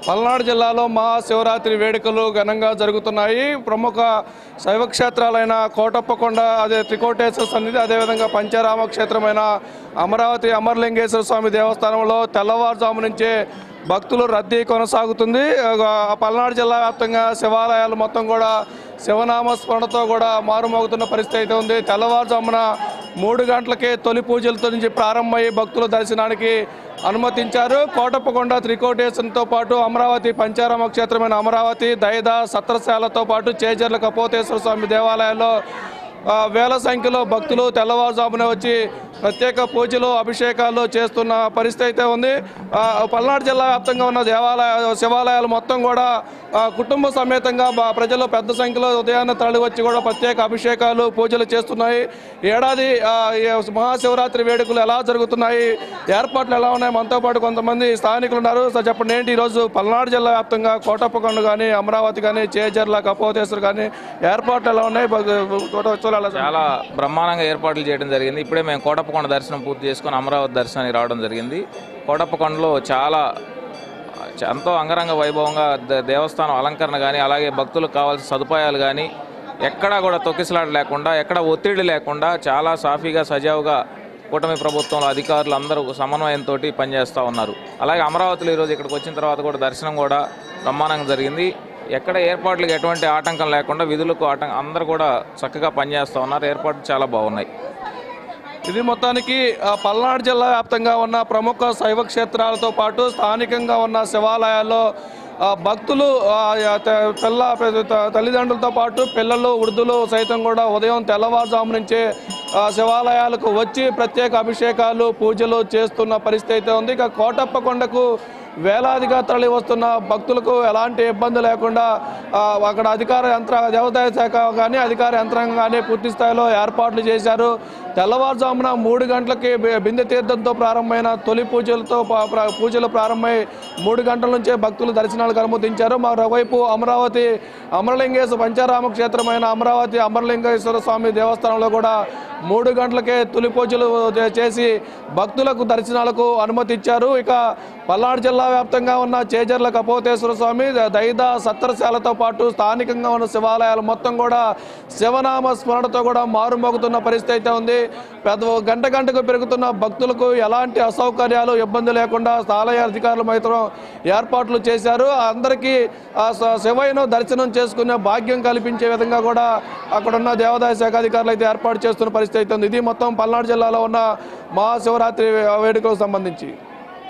పల్నాడు జిల్లాలో మహాశివరాత్రి వేడుకలు ఘనంగా జరుగుతున్నాయి. ప్రముఖ శైవక్షేత్రాలైన కోటప్పకొండ, అదే త్రికోటేశ్వర సన్నిధి, అదేవిధంగా పంచరామ క్షేత్రమైన అమరావతి అమరలింగేశ్వర స్వామి దేవస్థానంలో తెల్లవారుజాము నుంచే భక్తులు రద్దీ కొనసాగుతుంది. పల్నాడు జిల్లా వ్యాప్తంగా శివాలయాలు మొత్తం కూడా శివనామ స్మరణతో కూడా మారుమోగుతున్న పరిస్థితి అయితే ఉంది. తెల్లవారుజామున 3 గంటలకే తొలి పూజలతో నుంచి ప్రారంభమయ్యి భక్తుల దర్శనానికి అనుమతించారు. కోటప్పకొండ త్రికోటేశ్వరంతో పాటు అమరావతి పంచారామ క్షేత్రమైన అమరావతి, దైద, సత్రశాలతో పాటు చేజర్ల కపోతేశ్వర స్వామి దేవాలయాల్లో వేల సంఖ్యలో భక్తులు తెల్లవారుజామునే వచ్చి ప్రత్యేక పూజలు అభిషేకాలు చేస్తున్న పరిస్థితి అయితే ఉంది. పల్నాడు జిల్లా వ్యాప్తంగా ఉన్న శివాలయాలు మొత్తం కూడా కుటుంబ సమేతంగా ప్రజలు పెద్ద సంఖ్యలో ఉదయాన్నే తరలి వచ్చి కూడా ప్రత్యేక అభిషేకాలు పూజలు చేస్తున్నాయి. ఏడాది మహాశివరాత్రి వేడుకలు ఎలా జరుగుతున్నాయి, ఏర్పాట్లు ఎలా ఉన్నాయి, మనతో పాటు కొంతమంది స్థానికులు ఉన్నారు. సార్ చెప్పండి, ఏంటి ఈరోజు పల్నాడు జిల్లా వ్యాప్తంగా కోటప్పకొండ కానీ, అమరావతి కానీ, చేజర్ల కపోతేశ్వర కానీ ఏర్పాట్లు ఎలా ఉన్నాయి? చాలా బ్రహ్మాండంగా ఏర్పాట్లు చేయడం జరిగింది. ఇప్పుడే మేము కోటప్పకొండ దర్శనం పూర్తి చేసుకొని అమరావతి దర్శనానికి రావడం జరిగింది. కోటప్పకొండలో ఎంతో అంగరంగ వైభవంగా దేవస్థానం అలంకరణ కానీ, అలాగే భక్తులకు కావాల్సిన సదుపాయాలు కానీ ఎక్కడా కూడా తొక్కిసలాట లేకుండా, ఎక్కడ ఒత్తిడి లేకుండా చాలా సాఫీగా సజావుగా కూటమి ప్రభుత్వంలో అధికారులు అందరూ సమన్వయంతో పనిచేస్తూ ఉన్నారు. అలాగే అమరావతిలో ఈరోజు ఇక్కడికి వచ్చిన తర్వాత కూడా దర్శనం కూడా బ్రహ్మాండంగా జరిగింది. ఎక్కడ ఏర్పాట్లకు ఎటువంటి ఆటంకం లేకుండా విధులకు అందరూ కూడా చక్కగా పనిచేస్తూ ఉన్నారు. ఏర్పాట్లు చాలా బాగున్నాయి. ఇది మొత్తానికి పల్నాడు జిల్లా వ్యాప్తంగా ఉన్న ప్రముఖ శైవ క్షేత్రాలతో పాటు స్థానికంగా ఉన్న శివాలయాల్లో భక్తులు తల్లిదండ్రులతో పాటు పిల్లలు, వృద్ధులు సైతం కూడా ఉదయం తెల్లవారుజాము నుంచే శివాలయాలకు వచ్చి ప్రత్యేక అభిషేకాలు పూజలు చేస్తున్న పరిస్థితి అయితే ఉంది. ఇక కోటప్పకొండకు వేలాదిగా తరలి వస్తున్న భక్తులకు ఎలాంటి ఇబ్బంది లేకుండా అక్కడ దేవాదాయ శాఖ కానీ, అధికార యంత్రాంగం కానీ పూర్తి స్థాయిలో ఏర్పాట్లు చేశారు. తెల్లవారుజామున 3 గంటలకి బిందె తీర్థంతో ప్రారంభమైన తొలి పూజలు ప్రారంభమై 3 గంటల నుంచే భక్తులు దర్శనాలకు అనుమతించారు. మరోవైపు అమరావతి అమరలింగేశ్వర పంచారామ క్షేత్రమైన అమరావతి అమరలింగేశ్వర స్వామి దేవస్థానంలో కూడా 3 గంటలకే తొలి పూజలు చేసి భక్తులకు దర్శనాలకు అనుమతిచ్చారు. ఇక పల్నాడు జిల్లా వ్యాప్తంగా ఉన్న చేజర్ల కపోతేశ్వర స్వామి, దైద, సత్రశాలతో పాటు స్థానికంగా ఉన్న శివాలయాలు మొత్తం కూడా శివనామ స్మరణతో కూడా మారుమోగుతున్న పరిస్థితి అయితే ఉంది. గంటకు పెరుగుతున్న భక్తులకు ఎలాంటి అసౌకర్యాలు, ఇబ్బంది లేకుండా ఆలయ అధికారులు మాత్రం ఏర్పాట్లు చేశారు. అందరికీ శివయ్యను దర్శనం చేసుకునే భాగ్యం కల్పించే విధంగా కూడా అక్కడున్న దేవాదాయ శాఖ అధికారులు అయితే ఏర్పాటు చేస్తున్న పరిస్థితి అయితే ఉంది. ఇది మొత్తం పల్నాడు జిల్లాలో ఉన్న మహాశివరాత్రి వేడుకలకు సంబంధించి.